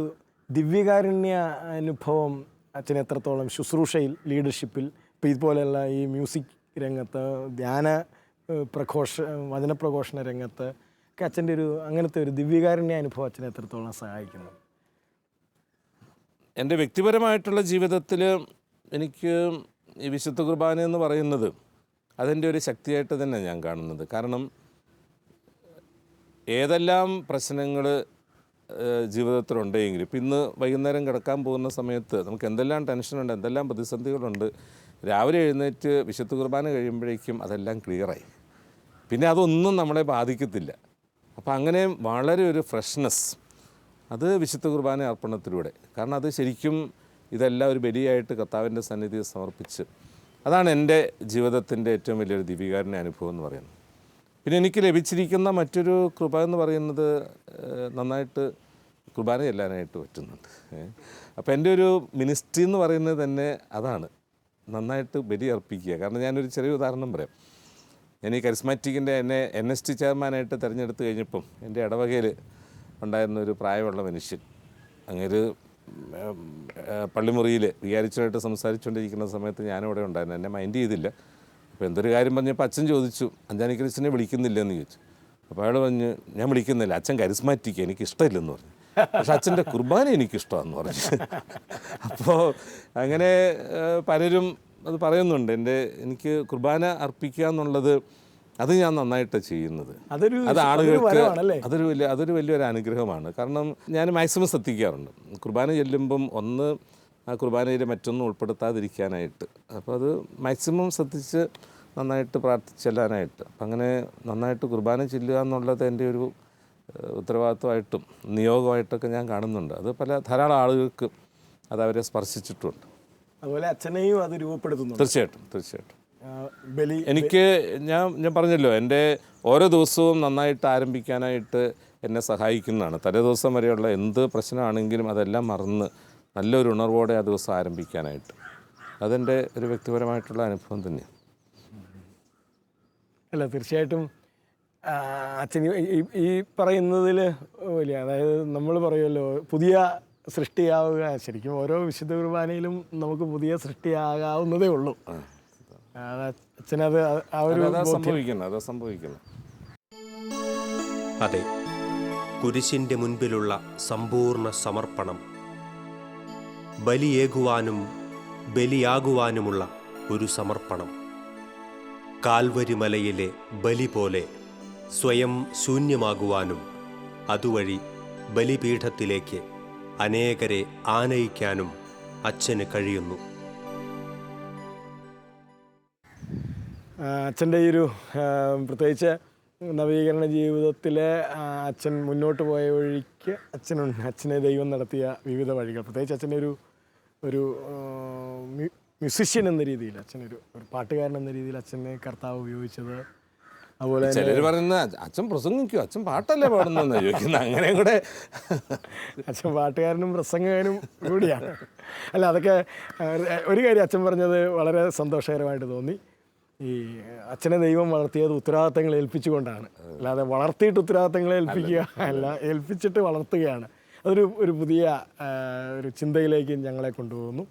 ദിവ്യകാരുണ്യ അനുഭവം അച്ഛൻ എത്രത്തോളം ശുശ്രൂഷയിൽ, ലീഡർഷിപ്പിൽ, ഇപ്പോൾ ഇതുപോലെയുള്ള ഈ മ്യൂസിക് രംഗത്ത്, ധ്യാന വചനപ്രഘോഷണ രംഗത്ത് ഒക്കെ അച്ഛൻ്റെ ഒരു അങ്ങനത്തെ ഒരു ദിവ്യകാരുണ്യ അനുഭവം അച്ഛനെ എത്രത്തോളം സഹായിക്കുന്നു? എൻ്റെ വ്യക്തിപരമായിട്ടുള്ള ജീവിതത്തിൽ എനിക്ക് ഈ വിശുദ്ധ കുർബാന എന്ന് പറയുന്നത് അതിൻ്റെ ഒരു ശക്തിയായിട്ട് തന്നെ ഞാൻ കാണുന്നത്. കാരണം ഏതെല്ലാം പ്രശ്നങ്ങൾ ജീവിതത്തിലുണ്ടെങ്കിലും ഇപ്പം ഇന്ന് വൈകുന്നേരം കിടക്കാൻ പോകുന്ന സമയത്ത് നമുക്ക് എന്തെല്ലാം ടെൻഷനുണ്ട്, എന്തെല്ലാം പ്രതിസന്ധികളുണ്ട്, രാവിലെ എഴുന്നേറ്റ് വിശുദ്ധ കുർബാന കഴിയുമ്പോഴേക്കും അതെല്ലാം ക്ലിയറായി. പിന്നെ അതൊന്നും നമ്മളെ ബാധിക്കത്തില്ല. അപ്പം അങ്ങനെ വളരെ ഒരു ഫ്രഷ്നെസ് അത് വിശുദ്ധ കുർബാന അർപ്പണത്തിലൂടെ. കാരണം അത് ശരിക്കും ഇതെല്ലാം ഒരു ബലിയായിട്ട് കർത്താവിൻ്റെ സന്നിധിയിൽ സമർപ്പിച്ച്, അതാണ് എൻ്റെ ജീവിതത്തിൻ്റെ ഏറ്റവും വലിയൊരു ദിവ്യകാരുണ്യ അനുഭവം എന്ന് പറയുന്നത്. പിന്നെ എനിക്ക് ലഭിച്ചിരിക്കുന്ന മറ്റൊരു കൃപ എന്ന് പറയുന്നത് നന്നായിട്ട് കുർബാന ചെല്ലാനായിട്ട് പറ്റുന്നുണ്ട്. അപ്പോൾ എൻ്റെ ഒരു മിനിസ്ട്രി എന്ന് പറയുന്നത് തന്നെ അതാണ്, നന്നായിട്ട് ബലി അർപ്പിക്കുക. കാരണം ഞാനൊരു ചെറിയ ഉദാഹരണം പറയാം. ഞാൻ ഈ കരിസ്മാറ്റിക്കിൻ്റെ എന്നെ NST ചെയർമാനായിട്ട് തിരഞ്ഞെടുത്ത് കഴിഞ്ഞപ്പം എൻ്റെ ഇടവകയിൽ ഉണ്ടായിരുന്ന ഒരു പ്രായമുള്ള മനുഷ്യൻ, അങ്ങേര് പള്ളിമുറിയിൽ വികാരിച്ചുമായിട്ട് സംസാരിച്ചുകൊണ്ടിരിക്കുന്ന സമയത്ത് ഞാനിവിടെ ഉണ്ടായിരുന്നു. എന്നെ മൈൻഡ് ചെയ്തില്ല. അപ്പോൾ എന്തൊരു കാര്യം പറഞ്ഞപ്പോൾ അച്ഛൻ ചോദിച്ചു, അഞ്ചാനി ക്രിസ്റ്റിനെ വിളിക്കുന്നില്ല എന്ന് ചോദിച്ചു. അപ്പോൾ അയാൾ പറഞ്ഞു, ഞാൻ വിളിക്കുന്നില്ല, അച്ഛൻ കരിസ്മാറ്റിക്, എനിക്കിഷ്ടമില്ലെന്ന് പറഞ്ഞു. പക്ഷെ അച്ഛൻ്റെ കുർബാന എനിക്കിഷ്ടമാണെന്ന് പറഞ്ഞു. അപ്പോൾ അങ്ങനെ പലരും അത് പറയുന്നുണ്ട്. എനിക്ക് കുർബാന അർപ്പിക്കുക എന്നുള്ളത് അത് ഞാൻ നന്നായിട്ട് ചെയ്യുന്നത്. അത് ആളുകൾക്ക് അതൊരു വലിയൊരു അനുഗ്രഹമാണ്. കാരണം ഞാൻ മാക്സിമം ശ്രദ്ധിക്കാറുണ്ട് കുർബാന ചെല്ലുമ്പം ഒന്ന് ആ കുർബാനയിൽ മറ്റൊന്നും ഉൾപ്പെടുത്താതിരിക്കാനായിട്ട്. അപ്പോൾ അത് മാക്സിമം ശ്രദ്ധിച്ച് നന്നായിട്ട് പ്രാർത്ഥിച്ചെല്ലാനായിട്ട്. അപ്പം അങ്ങനെ നന്നായിട്ട് കുർബാന ചെല്ലുക എന്നുള്ളത് എൻ്റെ ഒരു ഉത്തരവാദിത്വമായിട്ടും നിയോഗമായിട്ടൊക്കെ ഞാൻ കാണുന്നുണ്ട്. അത് ധാരാളം ആളുകൾക്ക് അത് അവരെ സ്പർശിച്ചിട്ടുണ്ട്. അതുപോലെ അച്ഛനെയും അത് രൂപപ്പെടുത്തുന്നു. തീർച്ചയായിട്ടും. എനിക്ക് ഞാൻ പറഞ്ഞല്ലോ, എൻ്റെ ഓരോ ദിവസവും നന്നായിട്ട് ആരംഭിക്കാനായിട്ട് എന്നെ സഹായിക്കുന്നതാണ്. തലേ ദിവസം വരെയുള്ള എന്ത് പ്രശ്നമാണെങ്കിലും അതെല്ലാം മറന്ന് നല്ലൊരു ഉണർവോടെ ആ ദിവസം ആരംഭിക്കാനായിട്ട്. അതെൻ്റെ ഒരു വ്യക്തിപരമായിട്ടുള്ള അനുഭവം തന്നെയാണ്. അല്ല, തീർച്ചയായിട്ടും അച്ഛൻ ഈ പറയുന്നതിൽ വലിയ, അതായത് നമ്മൾ പറയുമല്ലോ പുതിയ സൃഷ്ടിയാവുക. ശരിക്കും ഓരോ വിശുദ്ധ കുർബാനയിലും നമുക്ക് പുതിയ സൃഷ്ടിയാകാവുന്നതേ ഉള്ളൂ. അച്ഛനത് ആ ഒരു സംഭവിക്കുന്നു. അതെ, കുരിശിൻ്റെ മുൻപിലുള്ള സമ്പൂർണ്ണ സമർപ്പണം, ബലിയേകുവാനും ബലിയാകുവാനുമുള്ള ഒരു സമർപ്പണം. കാൽവരി മലയിലെ ബലി പോലെ സ്വയം ശൂന്യമാകുവാനും അതുവഴി ബലിപീഠത്തിലേക്ക് അനേകരെ ആനയിക്കാനും അച്ഛന് കഴിയുന്നു. അച്ഛൻ്റെ ഈ ഒരു പ്രത്യേകിച്ച് നവീകരണ ജീവിതത്തിലെ അച്ഛൻ മുന്നോട്ട് പോയ വഴിക്ക് അച്ഛനെ ദൈവം നടത്തിയ വിവിധ വഴികൾ, പ്രത്യേകിച്ച് അച്ഛൻ്റെ ഒരു മ്യൂസിഷ്യൻ എന്ന രീതിയിൽ, അച്ഛനൊരു പാട്ടുകാരൻ എന്ന രീതിയിൽ അച്ഛനെ കർത്താവ് ഉപയോഗിച്ചത്. അതുപോലെ ചിലർ പറയുന്നത് അച്ഛൻ പ്രസംഗിക്കും, അച്ഛൻ പാട്ടല്ലേ പാടുന്നതെന്ന് ചോദിക്കുന്നത്. അങ്ങനെ കൂടെ അച്ഛൻ പാട്ടുകാരനും പ്രസംഗകനും കൂടിയാണ്. അല്ല, അതൊക്കെ ഒരു കാര്യം അച്ഛൻ പറഞ്ഞത് വളരെ സന്തോഷകരമായിട്ട് തോന്നി. ഈ അച്ഛനെ ദൈവം വളർത്തിയത് ഉത്തരവാദിത്തങ്ങൾ ഏൽപ്പിച്ചുകൊണ്ടാണ്, അല്ലാതെ വളർത്തിയിട്ട് ഉത്തരവാദിത്തങ്ങളെ ഏൽപ്പിക്കുക അല്ല, ഏൽപ്പിച്ചിട്ട് വളർത്തുകയാണ്. അതൊരു പുതിയ ഒരു ചിന്തയിലേക്ക് ഞങ്ങളെ കൊണ്ടുപോകുന്നു.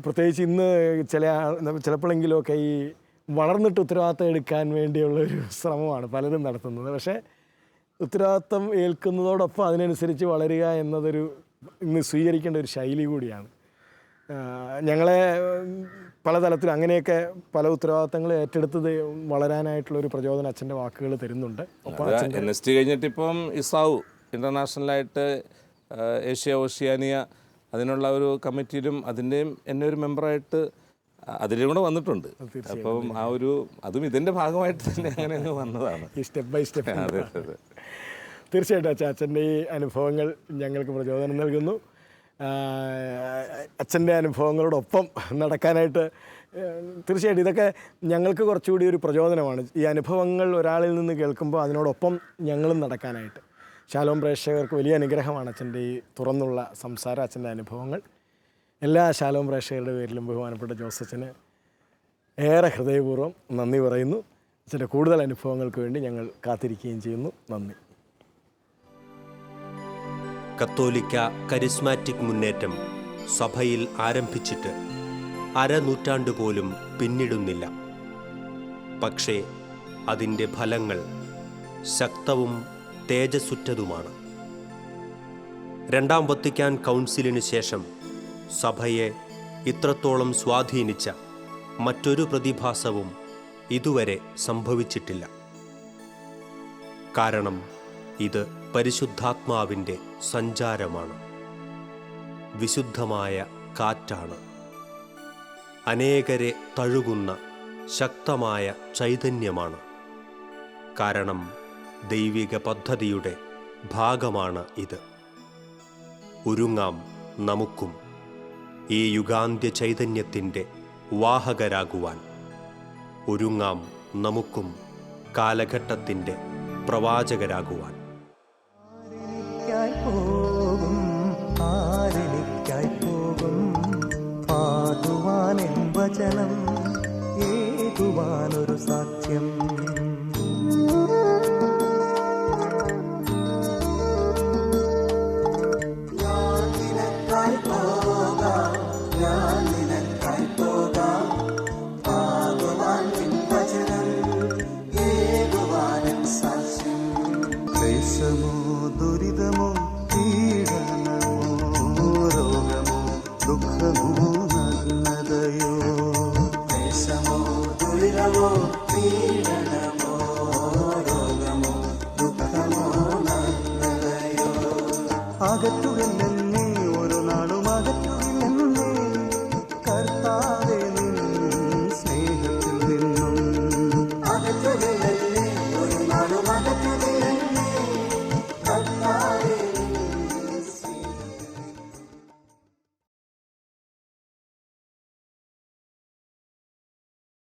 പ്രത്യേകിച്ച് ഇന്ന് ചിലപ്പോഴെങ്കിലുമൊക്കെ ഈ വളർന്നിട്ട് ഉത്തരവാദിത്തം എടുക്കാൻ വേണ്ടിയുള്ളൊരു ശ്രമമാണ് പലരും നടത്തുന്നത്. പക്ഷേ ഉത്തരവാദിത്തം ഏൽക്കുന്നതോടൊപ്പം അതിനനുസരിച്ച് വളരുക എന്നതൊരു ഇന്ന് സ്വീകരിക്കേണ്ട ഒരു ശൈലി കൂടിയാണ്. ഞങ്ങളെ പലതലത്തിൽ അങ്ങനെയൊക്കെ പല ഉത്തരവാദിത്തങ്ങൾ ഏറ്റെടുത്തത് വളരാനായിട്ടുള്ളൊരു പ്രചോദനം അച്ഛൻ്റെ വാക്കുകൾ തരുന്നുണ്ട്. ഒപ്പം NST കഴിഞ്ഞിട്ടിപ്പം ഇസാവു ഇൻ്റർനാഷണലായിട്ട് ഏഷ്യ ഓഷ്യാനിയ അതിനുള്ള ഒരു കമ്മിറ്റിയിലും അതിൻ്റെയും എന്നെ ഒരു മെമ്പറായിട്ട് അതിലും കൂടെ വന്നിട്ടുണ്ട്. അപ്പം അതും ഇതിൻ്റെ ഭാഗമായിട്ട് തന്നെ അങ്ങനെ അങ്ങ് വന്നതാണ്, ഈ സ്റ്റെപ്പ് ബൈ സ്റ്റെപ്പ്. അതെ അതെ. തീർച്ചയായിട്ടും അച്ഛൻ്റെ ഈ അനുഭവങ്ങൾ ഞങ്ങൾക്ക് പ്രചോദനം നൽകുന്നു. അച്ഛൻ്റെ അനുഭവങ്ങളോടൊപ്പം നടക്കാനായിട്ട് തീർച്ചയായിട്ടും ഇതൊക്കെ ഞങ്ങൾക്ക് കുറച്ചുകൂടി ഒരു പ്രചോദനമാണ്. ഈ അനുഭവങ്ങൾ ഒരാളിൽ നിന്ന് കേൾക്കുമ്പോൾ അതിനോടൊപ്പം ഞങ്ങളും നടക്കാനായിട്ട്. ശാലോം പ്രേക്ഷകർക്ക് വലിയ അനുഗ്രഹമാണ് അച്ഛൻ്റെ ഈ തുറന്നുള്ള സംസാരം, അച്ഛൻ്റെ അനുഭവങ്ങൾ. എല്ലാ ശാലോം പ്രേക്ഷകരുടെ പേരിലും ബഹുമാനപ്പെട്ട ജോസച്ചന് ഏറെ ഹൃദയപൂർവ്വം നന്ദി പറയുന്നു. അച്ഛൻ്റെ കൂടുതൽ അനുഭവങ്ങൾക്ക് വേണ്ടി ഞങ്ങൾ കാത്തിരിക്കുകയും ചെയ്യുന്നു. നന്ദി. കത്തോലിക്ക കരിസ്മാറ്റിക് മുന്നേറ്റം സഭയിൽ ആരംഭിച്ചിട്ട് അരനൂറ്റാണ്ട് പോലും പിന്നിടുന്നില്ല. പക്ഷേ അതിൻ്റെ ഫലങ്ങൾ ശക്തവും തേജസ്സുറ്റതുമാണ്. രണ്ടാം വത്തിക്കാൻ കൗൺസിലിന് ശേഷം സഭയെ ഇത്രത്തോളം സ്വാധീനിച്ച മറ്റൊരു പ്രതിഭാസവും ഇതുവരെ സംഭവിച്ചിട്ടില്ല. കാരണം ഇത് പരിശുദ്ധാത്മാവിൻ്റെ സഞ്ചാരമാണ്, വിശുദ്ധമായ കാറ്റാണ്, അനേകരെ തഴുകുന്ന ശക്തമായ ചൈതന്യമാണ്. കാരണം ദൈവിക പദ്ധതിയുടെ ഭാഗമാണ് ഇത്. ഒരുങ്ങാം നമുക്കും ഈ യുഗാന്ത്യ ചൈതന്യത്തിൻ്റെ വാഹകരാകുവാൻ. ഒരുങ്ങാം നമുക്കും കാലഘട്ടത്തിൻ്റെ പ്രവാചകരാകുവാൻ. പാടുവാനെൻ വചനം ഏകുവാനൊരു സാക്ഷ്യം. ക്ലേശമോ ദുരിതമോ പീഡനമോ രോഗമോ ദുഃഖമോ നഗ്നതയോ, ക്ലേശമോ ദുരിതമോ പീഡനമോ രോഗമോ ദുഃഖമോ നഗ്നതയോ, അകറ്റുകല്ല